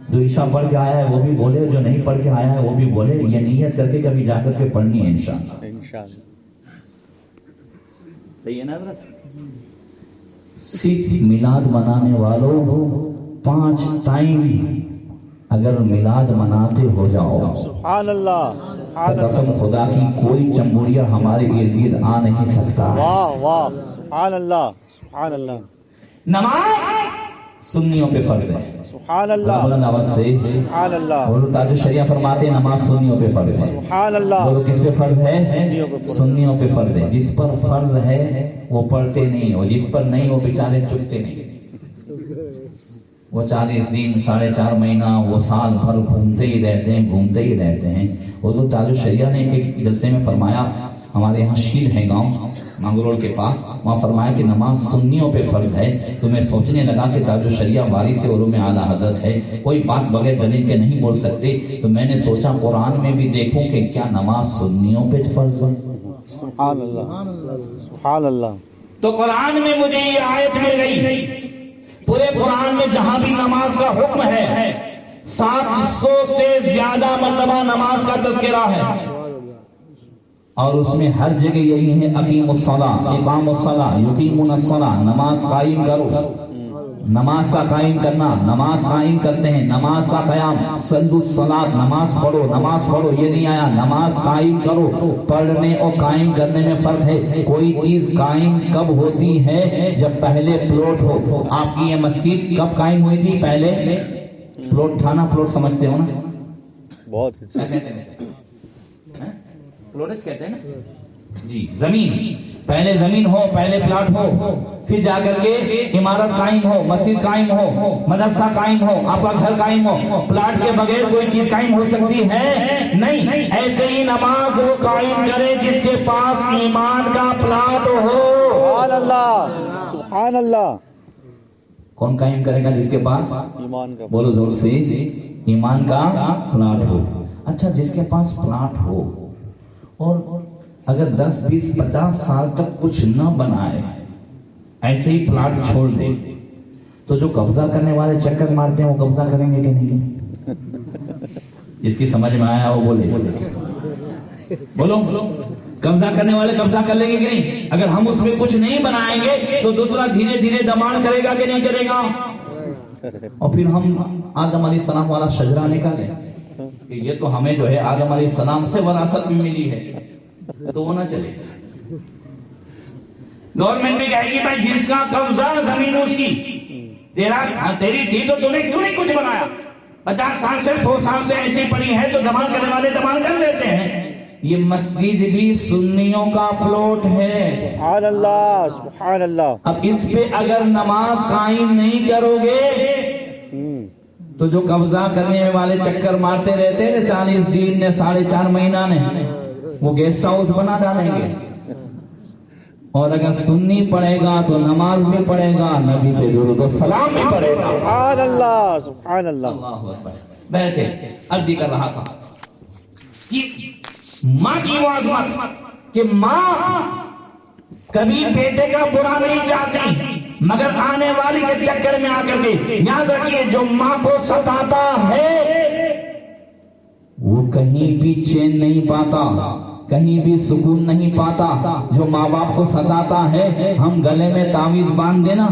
جو عشاء پڑھ کے آیا ہے وہ بھی بولے، جو نہیں پڑھ کے آیا ہے وہ بھی بولے، یہ نیت کر کے کبھی جا کر کے پڑھنی ہے انشاءاللہ۔ صحیح ہے نا حضرت؟ صرف میلاد منانے والوں 5 ٹائم اگر میلاد مناتے ہو جاؤ، سبحان اللہ، سبحان اللہ، قسم خدا کی کوئی چمبوڑیا ہمارے ارد گرد آ نہیں سکتا۔ واہ واہ، سبحان اللہ، سبحان اللہ، نماز سنیوں پہ فرض ہے، سبحان اللہ، بلند آواز سے سبحان اللہ، بولو۔ تاج الشریعہ فرماتے ہیں نماز سنیوں پہ فرض ہے۔ سبحان اللہ، بولو کس پہ فرض ہے؟ سنیوں پہ فرض ہے۔ جس پر فرض ہے وہ پڑھتے نہیں، اور جس پر نہیں وہ بیچارے چکتے نہیں۔ وہ 40 دن 4.5 مہینہ وہ سال بھر گھومتے ہی رہتے ہیں۔ حضور تاج الشریعہ نے ایک جلسے میں فرمایا، ہمارے یہاں شیل ہے گاؤں مانگرول کے پاس، وہاں فرمایا کہ نماز سنیوں پہ فرض ہے۔ تو میں سوچنے لگا کہ تاج الشریعہ وارث علوم اعلیٰ حضرت ہے، کوئی بات بغیر دلیل کے نہیں بول سکتے، تو میں نے سوچا قرآن میں بھی دیکھوں کہ کیا نماز سنیوں پہ فرض ہے۔ سبحان اللہ، سبحان اللہ، تو قرآن میں مجھے یہ آیت مل گئی، پورے قرآن میں جہاں بھی نماز کا حکم ہے 700 سے زیادہ مرتبہ نماز کا تذکرہ ہے، اور اس میں ہر جگہ یہی ہے اقیم الصلاۃ، اقام الصلاۃ، یقیمون الصلاۃ، نماز قائم کرو، نماز کا قائم کرنا، نماز قائم کرتے ہیں، نماز کا قیام، صلوا الصلاۃ، نماز پڑھو، یہ نہیں آیا نماز قائم کرو۔ پڑھنے اور قائم کرنے میں فرق ہے۔ کوئی چیز قائم کب ہوتی ہے؟ جب پہلے پلاٹ ہو۔ آپ کی یہ مسجد کب قائم ہوئی تھی؟ پہلے پلاٹ تھا نا، پلاٹ سمجھتے ہو نا؟ بہت پلاٹ کہتے ہیں نا جی، زمین، پہلے زمین ہو، پہلے پلاٹ ہو، پھر جا کر کے عمارت قائم ہو، مسجد قائم ہو، مدرسہ قائم ہو، آپ کا گھر قائم ہو۔ پلاٹ کے بغیر کوئی چیز قائم ہو سکتی ہے؟ نہیں۔ ایسے ہی نماز وہ قائم کرے جس کے پاس ایمان کا پلاٹ ہو۔ سبحان اللہ، سبحان اللہ، کون قائم کرے گا؟ جس کے پاس ایمان کا، بولو زور سے، ایمان کا پلاٹ ہو۔ اچھا، جس کے پاس پلاٹ ہو اور اگر 10 20 50 سال تک کچھ نہ بنائے، ایسے ہی پلاٹ چھوڑ دے، تو جو قبضہ کرنے والے چکر مارتے ہیں وہ قبضہ کریں گے کہ نہیں؟ جس کی سمجھ میں آیا وہ بولو، قبضہ کرنے والے قبضہ کر لیں گے کہ نہیں؟ اگر ہم اس میں کچھ نہیں بنائیں گے تو دوسرا دھیرے دھیرے دماڑ کرے گا کہ نہیں کرے گا؟ اور پھر ہم آدم علیہ السلام والا شجرہ نکالیں کہ یہ تو ہمیں جو ہے آدم علیہ السلام سے وراثت بھی ملی ہے، تو وہ نہ چلے۔ گورنمنٹ بھی کہے گی بھائی جس کا قبضہ زمین اس کی، تیری تھی تو نے کیوں نہیں کچھ بنایا؟ 50 سال سے 100 سال سے ایسی پڑی ہے تو دمال کرنے والے دمال کر لیتے ہیں۔ یہ مسجد بھی سنیوں کا پلاٹ ہے۔ سبحان اللہ، سبحان اللہ۔ اب اس پہ اگر نماز قائم نہیں کرو گے تو جو قبضہ کرنے والے چکر مارتے رہتے ہیں 40 دن نے 4.5 مہینہ نے، وہ گیسٹ ہاؤس بنا ڈالیں گے۔ اور اگر سنی پڑھے گا تو نماز بھی پڑھے گا، نبی پہ درود و سلام بھی پڑھے گا۔ سبحان اللہ، سبحان اللہ۔ اللہ اکبر۔ بیٹھے عرض کر رہا تھا کہ ماں کی وہ عظمت کہ ماں کبھی بیٹے کا برا نہیں چاہتی، مگر آنے والی کے چکر میں آ کر کے یاد رکھیے جو ماں کو ستاتا ہے وہ کہیں بھی چین نہیں پاتا، کہیں بھی سکون نہیں پاتا۔ جو ماں باپ کو ستاتا ہے، ہم گلے میں تعویذ باندھ دینا،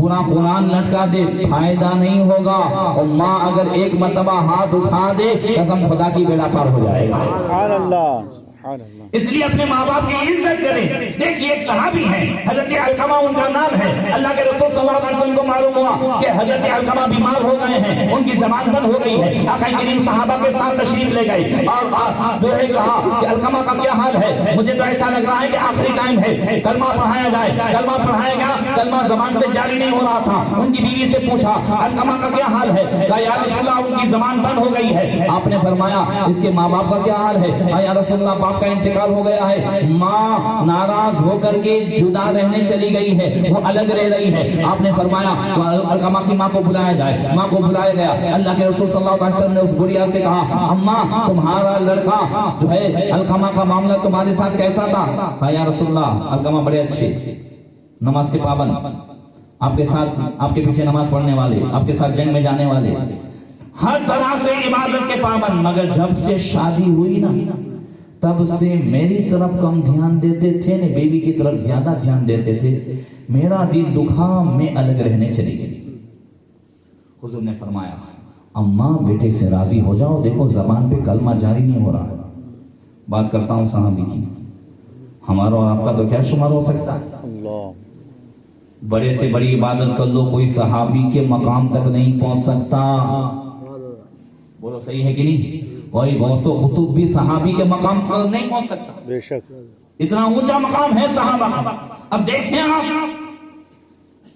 پورا قرآن لٹکا دے فائدہ نہیں ہوگا، اور ماں اگر ایک مرتبہ ہاتھ اٹھا دے قسم خدا کی بیڑا پار ہو جائے گا۔ سبحان اللہ سبحان اللہ۔ اس لیے اپنے ماں باپ کی عزت کریں۔ دیکھیے ایک صحابی ہیں حضرت علقمہ ان کا نام ہے، اللہ کے رسول صلی اللہ علیہ وسلم کو معلوم ہوا کہ حضرت علقمہ بیمار ہو گئے ہیں، ان کی زبان بند ہو گئی ہے۔ آقا کریم صحابہ کے ساتھ تشریف لے گئے اور وہ ہے کہا کہ علقمہ کا کیا حال ہے، مجھے تو ایسا لگ رہا ہے کہ آخری ٹائم ہے، کلمہ پڑھایا جائے۔ کلمہ پڑھایا گیا، کلمہ زبان سے جاری نہیں ہو رہا تھا۔ ان کی بیوی سے پوچھا علقمہ کا کیا حال ہے، کہا یا رسول اللہ ان کی زبان بند ہو گئی ہے۔ آپ نے فرمایا اس کے ماں باپ کا کیا حال ہے، کہا یا رسول اللہ باپ کا انتقال ہو گیا ہے، ماں ناراض ہو کر کے جدا رہنے چلی گئی ہے، وہ الگ رہ رہی ہے۔ آپ نے فرمایا علقمہ کی ماں کو بلایا جائے۔ ماں کو بلایا گیا، اللہ کے رسول صلی اللہ علیہ وسلم نے اس بڑھیا سے کہا اماں تمہارا لڑکا جو ہے علقمہ کا معاملہ تمہارے ساتھ کیسا تھا، کہا یا رسول اللہ علقمہ بڑے اچھے، نماز کے پابند، آپ کے ساتھ آپ کے پیچھے نماز پڑھنے والے، آپ کے ساتھ جنگ میں جانے والے، ہر طرح سے عبادت کے پابند، مگر جب سے شادی ہوئی نا تب سے میری طرف کم دھیان دیتے تھے، بیوی کی طرف زیادہ دھیان دیتے تھے، میرا دل دکھا، میں الگ رہنے چلی گئی۔ حضور نے فرمایا اماں بیٹے سے راضی ہو جاؤ، دیکھو زبان پہ کلمہ جاری نہیں ہو رہا ہے۔ بات کرتا ہوں صحابی کی، ہمارا اور آپ کا تو کیا شمار ہو سکتا ہے؟ اللہ بڑے سے بڑی عبادت کر لو، کوئی صحابی کے مقام تک نہیں پہنچ سکتا۔ بولو صحیح ہے کہ نہیں؟ کوئی غوث و قطب بھی صحابی کے مقام پر نہیں پہنچ سکتا، بے شک اتنا اونچا مقام ہے صحابہ۔ اب دیکھیں آپ،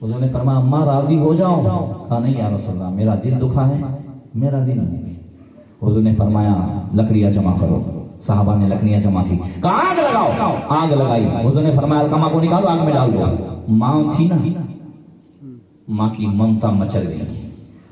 حضور نے فرمایا اماں راضی ہو جاؤ، کہا نہیں یا رسول اللہ میرا دل دکھا ہے، میرا دل نہیں۔ حضور نے فرمایا لکڑیاں جمع کرو، صحابہ نے لکڑیاں جمع کی، کہا آگ لگاؤ، آگ لگائی۔ حضور نے فرمایا علقمہ کو نکالو، آگ میں ڈال دو۔ ماں تھی نا، ماں کی ممتا مچل گئی،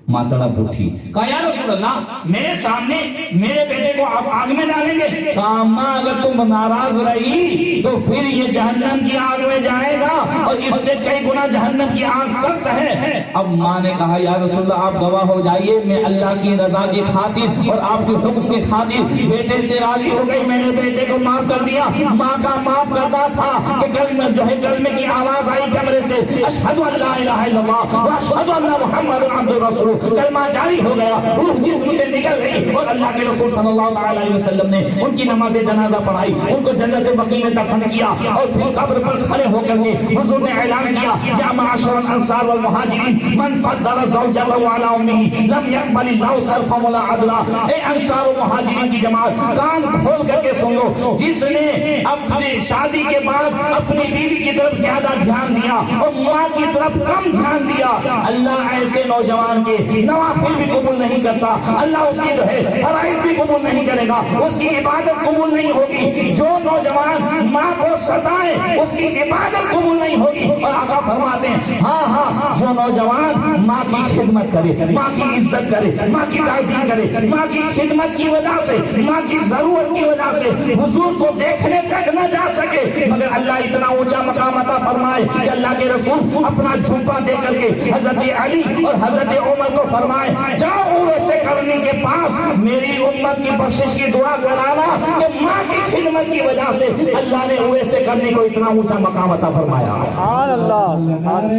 ماں تڑپ اٹھی، کہا یا رسول اللہ میرے سامنے میرے بیٹے کو آپ آگ میں ڈالیں گے؟ کہا ماں اگر تم ناراض رہی تو پھر یہ جہنم کی آگ میں جائے گا، اور اس سے کئی گنا جہنم کی آگ سخت ہے۔ اب ماں نے کہا یا رسول اللہ آپ گواہ ہو جائیے، میں اللہ کی رضا کی خاطر اور آپ کے حکم کی خاطر بیٹے سے راضی ہو گئی، میں نے بیٹے کو معاف کر دیا۔ ماں کا معاف کرتا تھا کہ کلمہ جو ہے کلمے کی آواز آئی کمرے سے، اشہد ان لا الہ الا اللہ و اشہد ان محمد عبد الرسول، کلمہ جاری ہو گیا، روح جسم سے نکل گئی، اور اللہ کے رسول صلی اللہ علیہ وسلم نے ان کی نماز جنازہ پڑھائی، ان کو جنت بقیع میں دفن کیا، اور پھر قبر پر کھڑے ہو کر کے حضور نے اعلان کیا یا معاشر الانصار والمہاجرین من فضل زوجہ علی امہ لم يقبل اللہ صرفا ولا عدلا۔ اے انصار و مہاجرین کی جماعت کان کھول کر کے سن لو، جس نے اپنی شادی کے بعد اپنی بیوی کی طرف زیادہ دھیان دیا اور ماں کی طرف کم دھیان دیا، اللہ ایسے نوجوان کے نوافل بھی قبول نہیں کرتا، اللہ اس کی جو ہے فرائض بھی قبول نہیں کرے گا، اس کی عبادت قبول نہیں ہوگی۔ جو نوجوان ماں کو ستائے اس کی عبادت قبول نہیں ہوگی۔ اور آقا فرماتے ہیں ہاں جو نوجوان ماں کی خدمت کرے، ماں کی عزت کرے، ماں کی تعظیم کرے، ماں کی خدمت کی وجہ سے، ماں کی ضرورت کی وجہ سے حضور کو دیکھنے تک نہ جا سکے، مگر اللہ اتنا اونچا مقام عطا فرمائے کہ اللہ کے رسول اپنا جھوپا دے کر کے حضرت علی اور حضرت عمر کو فرمائے جاؤ اویس کرنی کے پاس میری امت کی بخشش کی دعا کرانا، کہ ماں کی خدمت کی وجہ سے اللہ نے اویس کرنی کو اتنا اونچا مقام عطا فرمایا۔ سبحان اللہ سبحان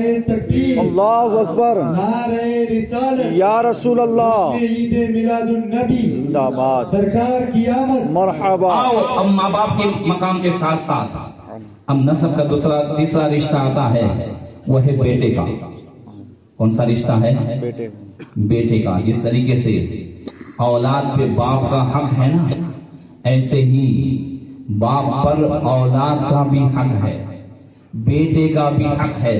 اللہ اکبر، یا رسول اللہ، عید میلاد النبی زندہ باد، سرکار کی آمد، مرحبا۔ آؤ اب ماں باپ کے مقام کے ساتھ ساتھ اب نسب کا تیسرا رشتہ آتا ہے، وہ ہے بیٹے کا۔ کون سا رشتہ ہے؟ بیٹے کا۔ جس طریقے سے اولاد پہ باپ کا حق ہے نا، ایسے ہی باپ پر اولاد کا بھی حق ہے، بیٹے کا بھی حق ہے۔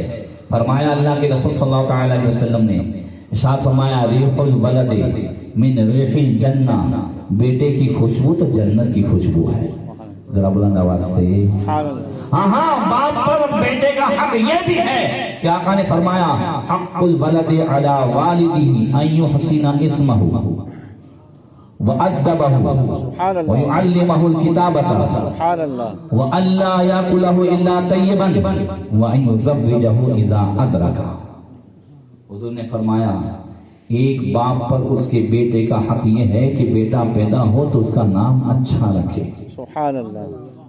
فرمایا اللہ کے رسول صلی اللہ علیہ وسلم نے ارشاد فرمایا ریح الولد من ریح الجنہ، بیٹے کی خوشبو تو جنت کی خوشبو ہے۔ ذرا بلند آواز سے ہاں باپ پر بیٹے کا حق یہ بھی ہے کہ آقا نے فرمایا حق الولد علی والدہ ان یحسن اسمہ وأدبہ ويعلمہ الکتابۃ سبحان اللہ، وأن لا یأکلہ الا طیبا وأن یزوجہ اذا ادرکہ۔ حضور نے فرمایا ایک باپ پر اس کے بیٹے کا حق یہ ہے کہ بیٹا پیدا ہو تو اس کا نام اچھا رکھے، سبحان اللہ،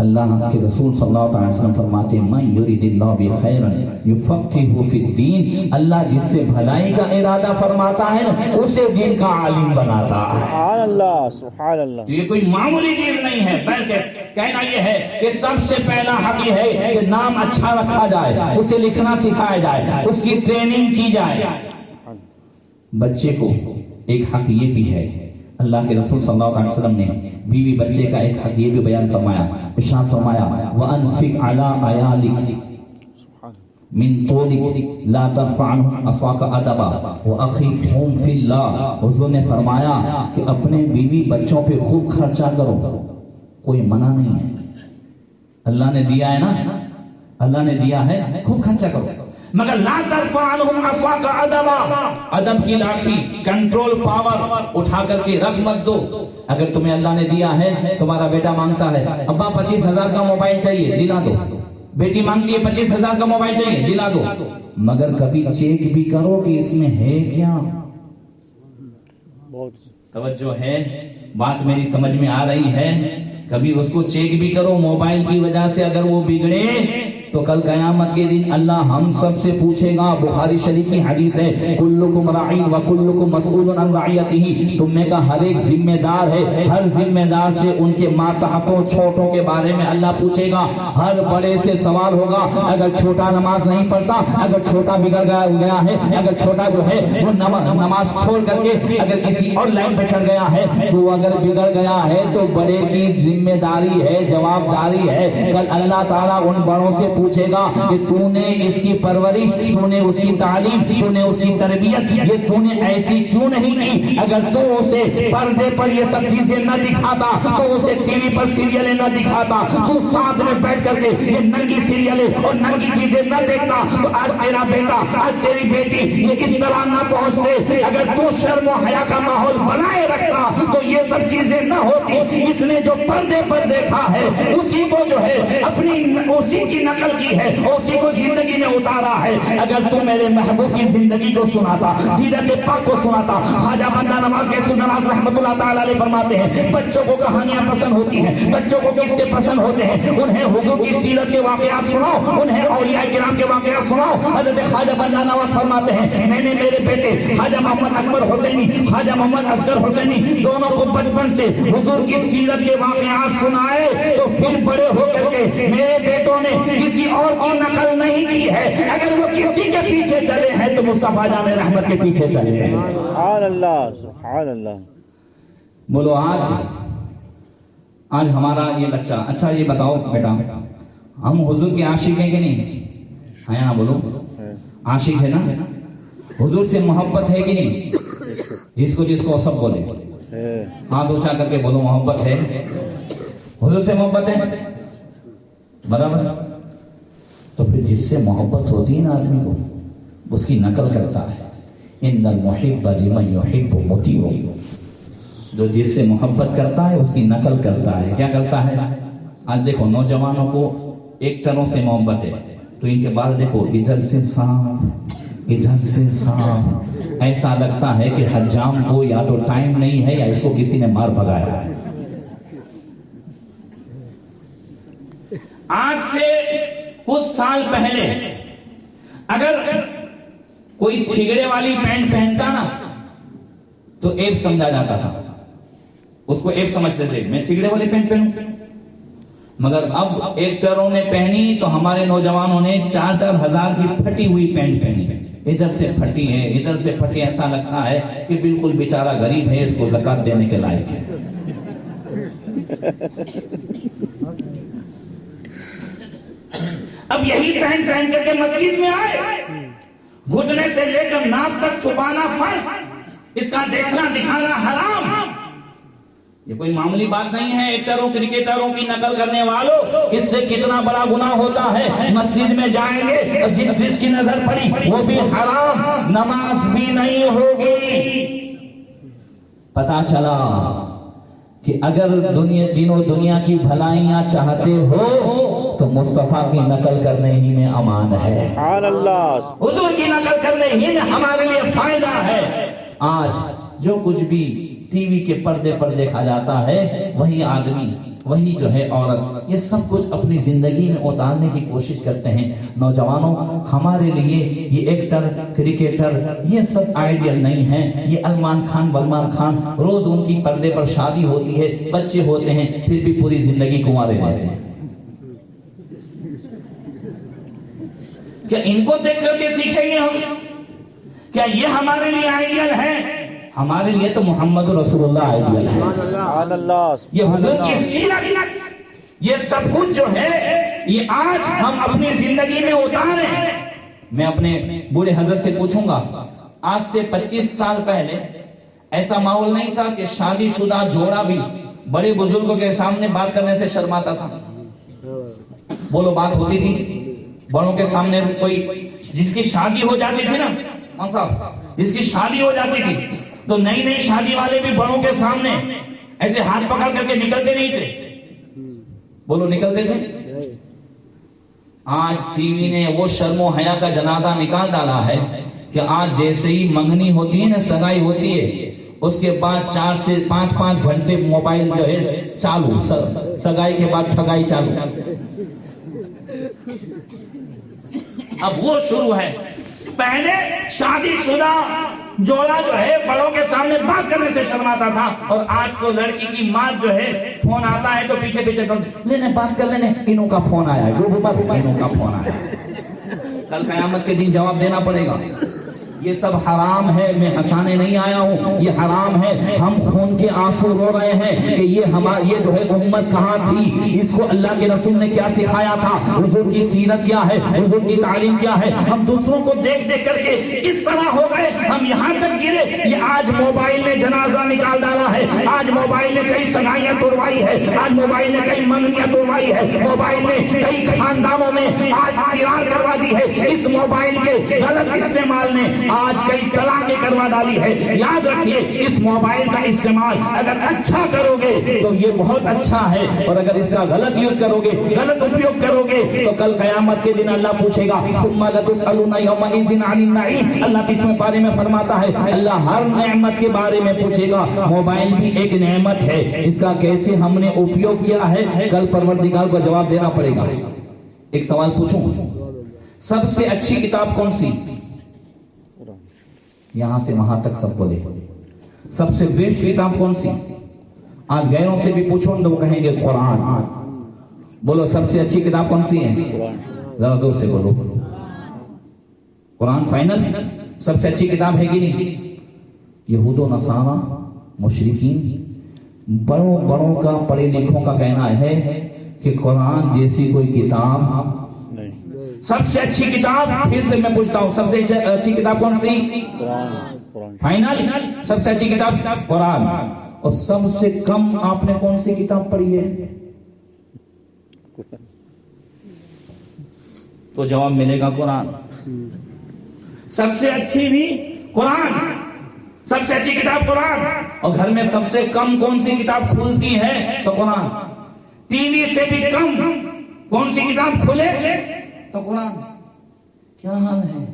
اللہ کے رسول صلی اللہ علیہ وسلم فرماتے ہیں من یرید اللہ بخیرا یفقہہ فی الدین، اللہ جس سے بھلائی کا ارادہ فرماتا ہے اسے دین کا عالم بناتا ہے۔ سبحان اللہ سبحان اللہ۔ تو یہ کوئی معمولی چیز نہیں ہے، بلکہ کہنا یہ ہے کہ سب سے پہلا حق یہ ہے کہ نام اچھا رکھا جائے، اسے لکھنا سکھایا جائے، اس کی ٹریننگ کی جائے۔ بچے کو ایک حق یہ بھی ہے، اللہ کے رسول صلی اللہ علیہ وسلم نے بیوی بچے کا ایک حق یہ بھی بیان فرمایا، ارشاد فرمایا وَأَنفِقْ عَلَىٰ عَيَالِكَ مِن طولك لا ترفع عنهم اصواك ادبا واخفهم في الله۔ حضور نے فرمایا کہ اپنے بیوی بچوں پہ خوب خرچہ کرو، کوئی منع نہیں ہے، اللہ نے دیا ہے نا، اللہ نے دیا ہے، خوب خرچہ کرو، مگر لا ترفع عنهم اصواك ادبا، ادب کی لاٹھی کنٹرول پاور اٹھا کر کے رکھ مت دو۔ اگر تمہیں اللہ نے دیا ہے، تمہارا بیٹا مانگتا ہے ابا 25,000 کا موبائل چاہیے، دلا دو، بیٹی مانگتی ہے 25,000 کا موبائل چاہیے، دلا دو، مگر کبھی چیک بھی کرو کہ اس میں ہے کیا۔ بہت توجہ ہے، بات میری سمجھ میں آ رہی ہے؟ کبھی اس کو چیک بھی کرو، موبائل کی وجہ سے اگر وہ بگڑے تو کل قیامت کے دن اللہ ہم سب سے پوچھے گا۔ بخاری شریف کی حدیث ہے کلکم راعین وکلکم مسئول عن رعیتہ، تم میں کا ہر ایک ذمہ دار ہے، ہر ذمہ دار سے ان کے ماتحتوں چھوٹوں کے بارے میں اللہ پوچھے گا، ہر بڑے سے سوال ہوگا۔ اگر چھوٹا نماز نہیں پڑھتا، اگر چھوٹا بگڑ گیا ہے، اگر چھوٹا جو ہے وہ نماز چھوڑ کر کے اگر کسی اور لائن پہ چڑھ گیا ہے، تو اگر بگڑ گیا ہے تو بڑے کی ذمہ داری ہے، جواب داری ہے۔ کل اللہ تعالیٰ ان بڑوں سے پوچھے گا کہ تو نے اس کی پرورش، تو نے اس کی تعلیم، تو نے اس کی تربیت یہ تو نے ایسی کیوں نہیں کی؟ اگر تو اسے پردے پر یہ سب چیزیں نہ دکھاتا، تو اسے ٹی وی پر سیریلیں نہ دکھاتا، تو ساتھ میں بیٹھ کر کے یہ ننگی سیریلیں اور ننگی چیزیں نہ دیکھتا، تو آج تیرا بیٹا، آج تیری بیٹی یہ اس طرح نہ پہنچتے۔ اگر تو شرم و حیا کا ماحول بنائے رکھتا تو یہ سب چیزیں نہ ہوتی۔ اس نے جو پردے پر دیکھا ہے اسی کو جو ہے اپنی اسی کی نقل کی ہے، اسی کو زندگی میں اتارا ہے۔ اگر تو میرے محبوب کی زندگی کو سناتا، سیرت پاک کو سناتا، خواجہ بندہ نواز کے سناز رحمت اللہ تعالی علیہ فرماتے ہیں بچوں کو کہانیاں پسند ہوتی ہیں، بچوں کو قصے پسند ہوتے ہیں، انہیں حضور کی سیرت کے واقعات سناؤ، انہیں اولیاء کرام کے واقعات سناؤ۔ حضرت خواجہ بندہ نواز فرماتے ہیں میں نے میرے بیٹے خواجہ محمد اکبر حسینی، خواجہ محمد اصغر حسینی دونوں کو بچپن سے حضور کی سیرت کے واقعات سنائے، تو پھر بڑے ہو کر کے میرے بیٹوں نے کسی اور کی نقل نہیں کی ہے۔ اگر وہ کسی کے پیچھے چلے ہیں تو مصطفیٰ جان رحمت کے پیچھے چلے ہیں۔ سبحان اللہ سبحان اللہ۔ بولو آج ہمارا یہ بچہ، اچھا یہ بتاؤ بیٹا، ہم حضور کے عاشق ہیں کہ نہیں؟ ہے نا؟ بولو عاشق ہے نا؟ حضور سے محبت ہے کہ نہیں؟ جس کو سب بولے، ہاتھ اونچا کر کے بولو محبت ہے، حضور سے محبت ہے، برابر؟ تو پھر جس سے محبت ہوتی ہے نا آدمی کو، اس کی نقل کرتا ہے۔ ان المحب لمن یحب مطیع، جو جس سے محبت کرتا ہے اس کی نقل کرتا ہے۔ کیا کرتا ہے؟ آج دیکھو نوجوانوں کو ایکٹروں سے محبت ہے تو ان کے بال دیکھو ادھر سے سانپ، ادھر سے سانپ، ایسا لگتا ہے کہ حجام کو یا تو ٹائم نہیں ہے یا اس کو کسی نے مار بھگایا ہے۔ آج سے کچھ سال پہلے اگر کوئی تھگڑے والی پینٹ پہنتا نا تو ایب سمجھا جاتا تھا، اس کو ایب سمجھتے تھے، میں تھگڑے والی پینٹ پہنوں۔ مگر اب ایکٹروں نے پہنی تو ہمارے نوجوانوں نے 4-4 ہزار کی پھٹی ہوئی پینٹ پہنی، ادھر سے پھٹی ہے، ادھر سے پھٹی، ایسا لگتا ہے کہ بالکل بیچارہ غریب ہے، اس کو زکات دینے کے لائق ہے۔ اب یہی پینٹ پہن کر کے مسجد میں آئے، گھٹنے سے لے کر ناف تک چھپانا فرض، اس کا دیکھنا دکھانا حرام۔ یہ کوئی معمولی بات نہیں ہے۔ ایکٹروں کرکٹروں کی نقل کرنے والوں، اس سے کتنا بڑا گناہ ہوتا ہے۔ مسجد میں جائیں گے اور جس کی نظر پڑی وہ بھی حرام، نماز بھی نہیں ہوگی۔ پتا چلا کہ اگر دین و دنیا کی بھلائیاں چاہتے ہو تو مصطفیٰ کی نقل کرنے ہی میں امان ہے، سبحان اللہ، حضور کی نقل کرنے ہی میں ہمارے لیے فائدہ ہے۔ آج جو کچھ بھی ٹی وی کے پردے پر دیکھا جاتا ہے وہی آدمی وہی جو ہے عورت، یہ سب کچھ اپنی زندگی میں اتارنے کی کوشش کرتے ہیں۔ نوجوانوں، ہمارے لیے یہ ایکٹر، کرکٹر، یہ سب آئیڈیل نہیں ہیں۔ یہ سلمان خان، سلمان خان، روز ان کی پردے پر شادی ہوتی ہے، بچے ہوتے ہیں، پھر بھی پوری زندگی کنوارے رہتے ہیں۔ کیا ان کو دیکھ کر کے سیکھیں گے ہم؟ کیا یہ ہمارے لیے آئیڈیل ہے؟ ہمارے لیے تو محمد رسول اللہ آئیڈیل ہے۔ سبحان اللہ، یہ حضور کی سیرت، یہ سب کچھ جو ہے یہ آج ہم اپنی زندگی میں اتاریں۔ میں اپنے بوڑھے حضرت سے پوچھوں گا، آج سے 25 سال پہلے ایسا ماحول نہیں تھا کہ شادی شدہ جوڑا بھی بڑے بزرگوں کے سامنے بات کرنے سے شرماتا تھا؟ بولو، بات ہوتی تھی بڑوں کے سامنے؟ کوئی جس کی شادی ہو جاتی تھی نا کون صاحب، جس کی شادی ہو جاتی تھی تو نئی نئی شادی والے بھی بڑوں کے سامنے ایسے ہاتھ پکڑ کر کے نکلتے نہیں تھے؟ بولو، نکلتے تھے؟ آج ٹی وی نے وہ شرم و حیا کا جنازہ نکال ڈالا ہے کہ آج جیسے ہی منگنی ہوتی ہے نا، سگائی ہوتی ہے، اس کے بعد 4 سے 5 گھنٹے موبائل جو ہے چالو، سگائی کے بعد ٹھگائی چالو۔ اب وہ شروع ہے۔ پہلے شادی شدہ جوڑا جو ہے بڑوں کے سامنے بات کرنے سے شرماتا تھا، اور آج تو لڑکی کی ماں جو ہے فون آتا ہے تو پیچھے پیچھے لینے بات کر لینے، انہوں کا فون آیا ہے، انہوں کا فون آیا ہے۔ کل قیامت کے دن جواب دینا پڑے گا۔ یہ سب حرام ہے، میں ہنسانے نہیں آیا ہوں، یہ حرام ہے۔ ہم خون کے آنسو رو رہے ہیں کہ یہ جو ہے امت کہاں تھی، اس کو اللہ کے رسول نے کیا سکھایا تھا، حضور کی سیرت کیا ہے، حضور کی تعلیم کیا ہے۔ ہم دوسروں کو دیکھ دیکھ کر کے اس طرح ہو گئے، ہم یہاں تک گرے۔ یہ آج موبائل نے جنازہ نکال ڈالا ہے، آج موبائل نے کئی سگائیاں توڑوائی ہے، آج موبائل نے کئی منگنیاں توڑوائی ہے، موبائل نے کئی خاندانوں میں آج دیوار کروا دی ہے۔ اس موبائل کے غلط استعمال نے آج کئی طلاقیں کروا ڈالی ہے۔ یاد رکھیے، اس موبائل کا استعمال اگر اچھا کرو گے تو یہ بہت اچھا ہے، اور اگر اس کا غلط یوز کرو گے، غلط اپیوگ کرو گے تو کل قیامت کے دن اللہ پوچھے گا، ثم لتسألن یومئذ عن النعیم۔ اللہ 30ویں پارے میں فرماتا ہے، اللہ ہر نعمت کے بارے میں پوچھے گا۔ موبائل بھی ایک نعمت ہے، اس کا کیسے ہم نے اپیوگ کیا ہے، کل پروردگار کو جواب دینا پڑے گا۔ ایک سوال پوچھوں، سب سے اچھی کتاب کون سی؟ یہاں سے وہاں تک سب کو دیکھو، سب سے بیسٹ کتاب کون سی؟ آج غیروں سے بھی پوچھو تو وہ کہیں گے قرآن۔ بولو، سب سے اچھی کتاب کون سی ہے؟ ذرا زور سے بولو، قرآن فائنل سب سے اچھی کتاب ہے کہ نہیں؟ یہود و نصارہ، مشرکین، بڑوں کا، پڑھے لکھوں کا کہنا ہے کہ قرآن جیسی کوئی کتاب سب سے اچھی کتاب، پھر سے میں پوچھتا ہوں، سب سے اچھی کتاب کون سی؟ فائنل سب سے اچھی کتاب قرآن۔ اور سب سے کم آپ نے کون سی کتاب پڑھی ہے؟ تو جواب ملے گا قرآن۔ سب سے اچھی بھی قرآن، سب سے اچھی کتاب قرآن، اور گھر میں سب سے کم کون سی کتاب کھلتی ہے تو قرآن۔ ٹی وی سے بھی کم کون سی کتاب کھلے تو قرآن۔ کیا حال ہے؟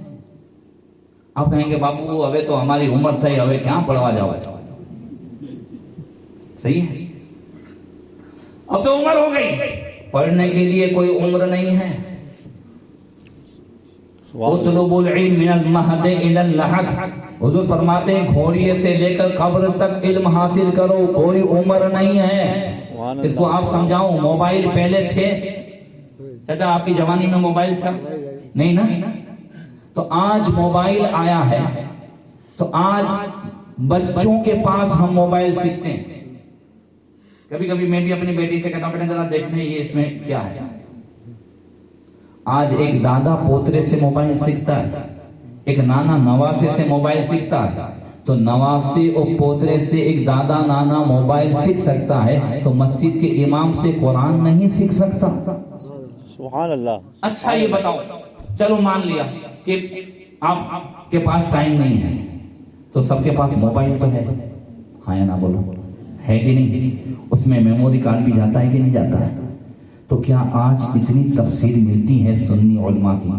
آپ کہیں گے بابو ابھی تو ہماری عمر تھی، ابھی کیا پڑھوا جاؤ؟ صحیح ہے، اب تو عمر ہو گئی، پڑھنے کے لیے کوئی عمر نہیں ہے۔ اطلبوا العلم من المہد الى اللحد، حضور فرماتے ہیں گھوڑیے سے لے کر قبر تک علم حاصل کرو، کوئی عمر نہیں ہے۔ اس کو آپ سمجھاؤں، موبائل پہلے تھے؟ چچا آپ کی جوانی میں موبائل تھا نہیں نا؟ تو آج موبائل آیا ہے تو آج بچوں کے پاس ہم موبائل سیکھتے ہیں۔ کبھی کبھی میں بھی اپنی بیٹی سے کہتا ہوں بیٹا ذرا دیکھنے یہ اس میں کیا ہے۔ آج ایک دادا پوترے سے موبائل سیکھتا ہے، ایک نانا نواسے سے موبائل سیکھتا ہے، تو نواسے اور پوترے سے ایک دادا نانا موبائل سیکھ سکتا ہے تو مسجد کے امام سے قرآن نہیں سیکھ سکتا؟ سبحان اللہ۔ اچھا یہ بتاؤ، چلو مان لیا کہ آپ کے پاس ٹائم نہیں ہے تو سب کے پاس موبائل تو ہے، ہاں یا نہ بولو، ہے کہ نہیں؟ اس میں میموری کارڈ بھی جاتا ہے کہ نہیں جاتا ہے؟ تو کیا آج اتنی تفسیر ملتی ہے سنی علماء کی،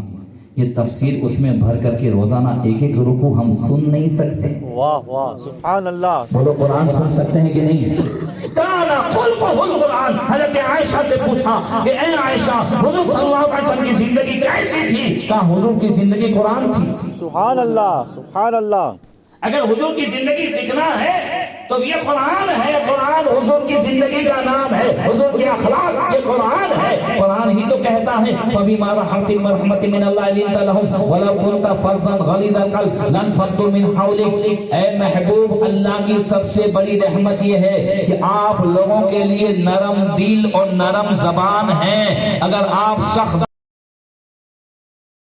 یہ تفسیر اس میں بھر کر کے روزانہ ایک ایک رکوع ہم سن نہیں سکتے؟ واہ واہ، سبحان اللہ۔ بولو قرآن سن سکتے ہیں کہ نہیں؟ کانا خلقہ القرآن، پوچھا کہ اے عائشہ حضور صلی اللہ علیہ وسلم کی زندگی کیسی تھی؟ کہا حضور کی زندگی قرآن تھی۔ سبحان اللہ، سبحان اللہ۔ اگر حضور کی زندگی سیکھنا ہے تو یہ قرآن ہے، قرآن حضور کی زندگی کا نام ہے، حضور کے اخلاق یہ قرآن ہے۔ قرآن ہی تو کہتا ہے فَبِمَا رَحْمَةٍ مِّنَ اللَّهِ لِنتَ لَهُمْ وَلَوْ كُنتَ فَظًّا غَلِيظَ الْقَلْبِ لَانفَضُّوا مِنْ حَوْلِكَ۔ اے محبوب، اللہ کی سب سے بڑی رحمت یہ ہے کہ آپ لوگوں کے لیے نرم دل اور نرم زبان ہیں۔ اگر آپ سخت